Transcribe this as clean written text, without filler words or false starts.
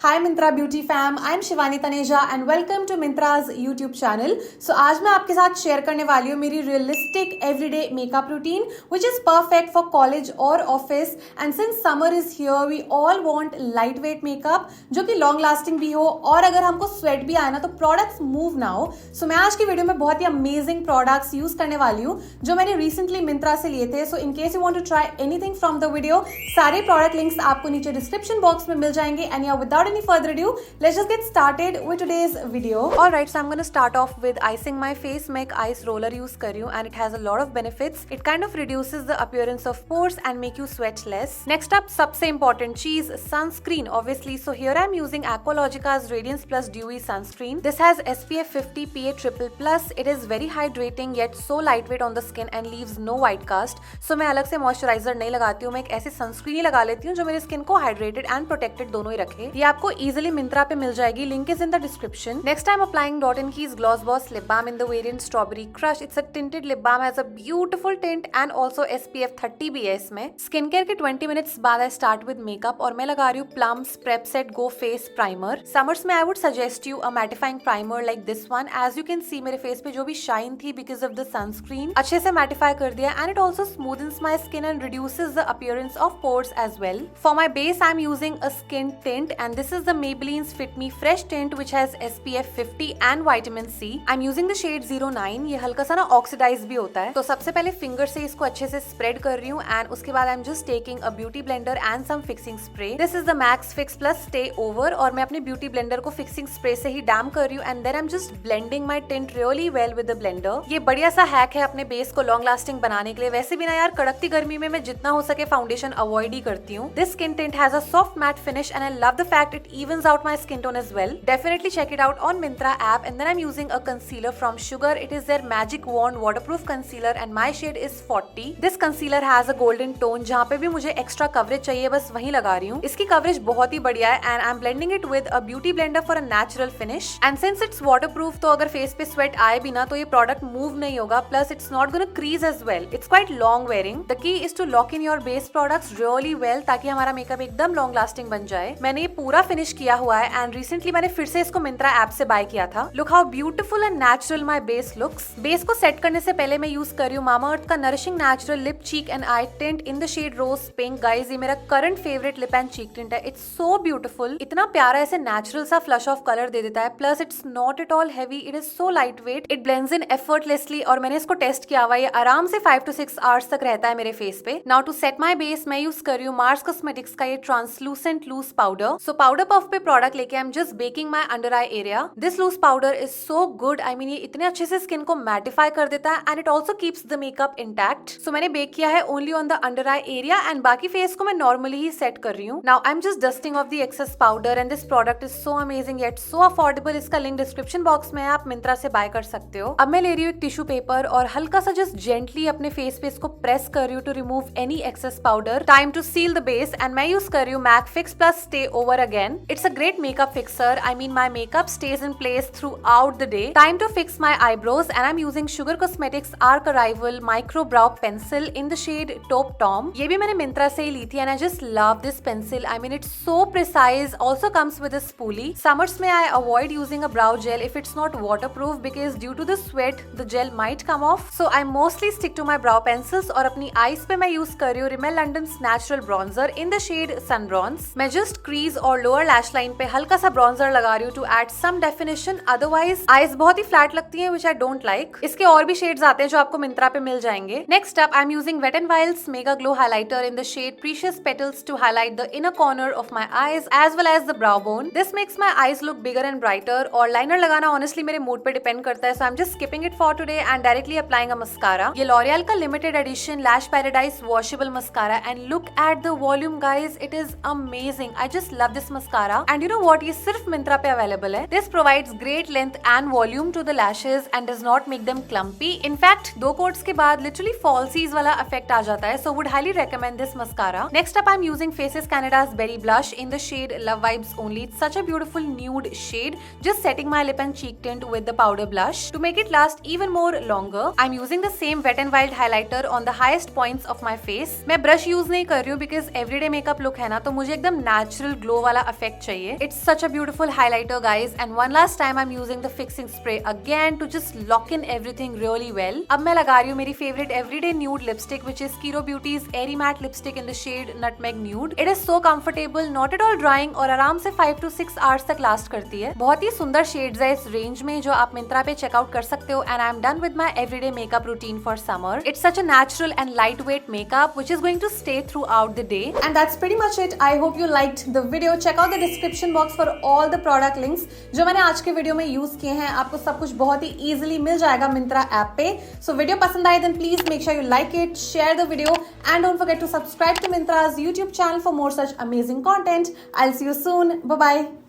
Hi Myntra beauty fam, I am Shivani Taneja and welcome to Myntra's YouTube channel. So आज मैं आपके साथ शेयर करने वाली हूँ मेरी realistic everyday makeup routine which is perfect for college और office. And since summer is here we all want light wait makeup जो कि लॉन्ग लास्टिंग भी हो और अगर हमको स्वेट भी आए ना तो प्रोडक्ट्स मूव ना हो। सो मैं आज की वीडियो में बहुत ही अमेजिंग प्रोडक्ट्स यूज करने वाली हूँ जो मैंने रिसेंटली मिंत्रा से लिए थे। So in case you want to try anything from the video, सारे प्रोडक्ट लिंक्स आपको नीचे डिस्क्रिप्शन बॉक्स में मिल जाएंगे। एंड या without any further ado, let's just get started with today's video. Alright, so I'm going to start off with icing my face. मैं एक ice roller use कर रही हूँ and it has a lot of benefits. It kind of reduces the appearance of pores and make you sweat less. Next up, सबसे important चीज sunscreen obviously. So here I'm using Aqualogica's Radiance Plus Dewy Sunscreen. This has SPF 50 PA+++. It is very hydrating yet so lightweight on the skin and leaves no white cast. So मैं अलग से moisturizer नहीं लगाती हूँ, मैं एक ऐसी sunscreen ही लगा लेती हूँ जो मेरी स्किन को hydrated and protected दोनों ही रखे। ये आपको easily मिंत्रा पे मिल जाएगी, link is in the description. Next I am applying dot and key's gloss boss lip balm in the variant strawberry crush. It's a tinted lip balm, has a beautiful tint and also SPF 30 भी है इसमें। Skin care के 20 minutes बाद I start with makeup और मैं लगा रही हूँ Plum's prep set go face primer. Summers में I would suggest you a mattifying primer like this one. As you can see मेरे फेस पे जो भी शाइन थी बिकॉज ऑफ द सनस्क्रीन अच्छे से मैटिफाई कर दिया and it also smoothens my skin and reduces the appearance of pores as well. For my base I am using a skin tint and this is the Maybelline's Fit Me Fresh Tint which has SPF 50 and vitamin C. I'm using the shade 09. ये हल्का सा ना oxidise भी होता है। तो सबसे पहले फिंगर से इसको अच्छे से स्प्रेड कर रही हूँ एंड उसके बाद I am just taking a beauty blender and some fixing spray. This is the max fix plus stay over और मैं अपने ब्यूटी ब्लेंडर को फिक्सिंग स्प्रे से ही डैम कर रही हूँ and then I am just blending my tint really well with the blender. ये बढ़िया सा हैक है अपने बेस को लॉन्ग लास्टिंग बनाने के लिए। वैसे भी ना यार कड़कती गर्मी में मैं जितना हो सके फाउंडेशन अवॉइड ही करती हूँ। This skin tint has a soft matte finish and I love the fact it evens out my skin tone as well. Definitely check it out on Myntra app. And then I'm using a concealer from Sugar. It is their Magic Wand waterproof concealer and my shade is 40. This concealer has a golden tone. जहाँ पे भी मुझे extra coverage चाहिए बस वहीं लगा रही हूँ। इसकी coverage बहुत ही बढ़िया है and I'm blending it with a beauty blender for a natural finish. And since it's waterproof तो अगर face पे sweat आए भी ना तो ये product move नहीं होगा. Plus it's not gonna crease as well. It's quite long wearing. The key is to lock in your base products really well ताकि हमारा मेकअप एकदम long lasting बन जाए। मैंने ये पूरा finish किया हुआ है एंड रिसेंटली मैंने फिर से इसको मिंत्रा ऐप से बाय किया था। Look how beautiful and natural my base looks. Base को सेट करने से पहले मैं यूज कर रही हूँ मामाअर्थ का nourishing natural lip cheek and eye tint in the shade rose pink. Guys ये मेरा current favourite lip and cheek tint है। इट्स सो ब्यूटीफुल, इतना प्यारा ऐसे नेचुरल सा फ्लश ऑफ कलर दे देता है। Plus it's not at all heavy, it is so light weight, it blends in effortlessly और मैंने इसको टेस्ट किया हुआ, ये आराम से 5 to 6 आवर्स तक रहता है मेरे फेस पे। Now to set my base मैं यूज कर रही हूँ मार्स कॉस्मेटिक्स का ये translucent loose powder. So powder puff पे प्रोडक्ट लेके I am just baking my under eye area. This loose powder is so good, I mean ये इतने अच्छे से स्किन को मैटिफाई कर देता है and it also keeps the makeup intact. So मैंने बेक किया है only on the under eye area and बाकी फेस को मैं नॉर्मली ही सेट कर रही हूँ। Now I am just dusting off the excess powder and this product is so amazing yet so affordable. इसका लिंक डिस्क्रिप्शन बॉक्स में है, आप मिंत्रा से बाय कर सकते हो। अब मैं ले रही हूँ एक टिश्यू पेपर और हल्का सा जस्ट जेंटली अपने फेस पे इसको प्रेस कर रही हूँ to remove any excess powder. Time to seal the base and मैं यूज कर रही हूँ MAC fix plus stay over again. It's a great makeup fixer, I mean my makeup stays in place throughout the day. Time to fix my eyebrows and I'm using Sugar Cosmetics Arc Arrival Micro Brow Pencil in the shade Taupe Tom. ये भी मैंने मिंत्रा से ही ली थी and I just love this pencil. I mean it's so precise. Also comes with a spoolie. Summers में I avoid using a brow gel if it's not waterproof because due to the sweat the gel might come off. So I mostly stick to my brow pencils और अपनी eyes पे मैं use कर रही हूँ Rimmel London's Natural Bronzer in the shade Sun Bronze. मैं just crease और lower lash line पे हल्का सा bronzer लगा रही हूँ to add some definition, otherwise eyes बहुत ही फ्लैट लगती हैं which I don't like. इसके और भी शेड्स आते हैं जो आपको मिंत्रा पे मिल जाएंगे। Next up I'm using Wet n Wild's Mega Glow Highlighter in the shade Precious Petals to highlight the inner corner of my eyes as well as the brow bone. This makes my eyes look bigger and brighter और liner लगाना honestly मेरे mood पे depend करता है, so I'm just skipping it for today and directly applying a mascara. ये L'Oreal का limited edition Lash Paradise washable mascara and look at the volume guys, it is amazing. I just love this mascara and you know what, ये सिर्फ मिंत्रा पे available है। This provides great length and volume to the lashes and does not make them clumpy. In fact, 2 coats के बाद literally falsies वाला effect आ जाता है, so would highly recommend this mascara. Next up, I'm using Faces Canada's Berry Blush in the shade Love Vibes Only. It's such a beautiful nude shade. Just setting my lip and cheek tint with the powder blush to make it last even more longer. I'm using the same Wet n Wild highlighter on the highest points of my face. मैं brush use नहीं कर रही हूँ because everyday makeup look है ना, तो मुझे एकदम natural glow वाला इफेक्ट चाहिए। It's such a beautiful highlighter guys, and one last time I am using the fixing spray again to just lock in everything really well. अब मैं लगा रही हूँ मेरी favourite everyday nude lipstick which is Kiro beauty's airy matte lipstick in the shade nutmeg nude. It is so comfortable, not at all drying और आराम से 5 to 6 hours तक लास्ट करती है। बहुत ही सुंदर शेड्स है इस रेंज में जो आप मिंत्रा पे चेकआउट कर सकते हो। And I am done with my everyday makeup routine for summer. It's such a natural and light weight makeup which is going to stay throughout the day. And that's pretty much it. I hope you liked the video. Check out the description box for all the product links जो मैंने आज के video में use किए हैं। आपको सब कुछ बहुत ही इजीली मिल जाएगा मिंत्रा ऐप पे। सो वीडियो पसंद आए देन please make sure you like it, share the video and don't forget to subscribe to Myntra's YouTube channel for more such amazing content. I'll see you soon. Bye bye.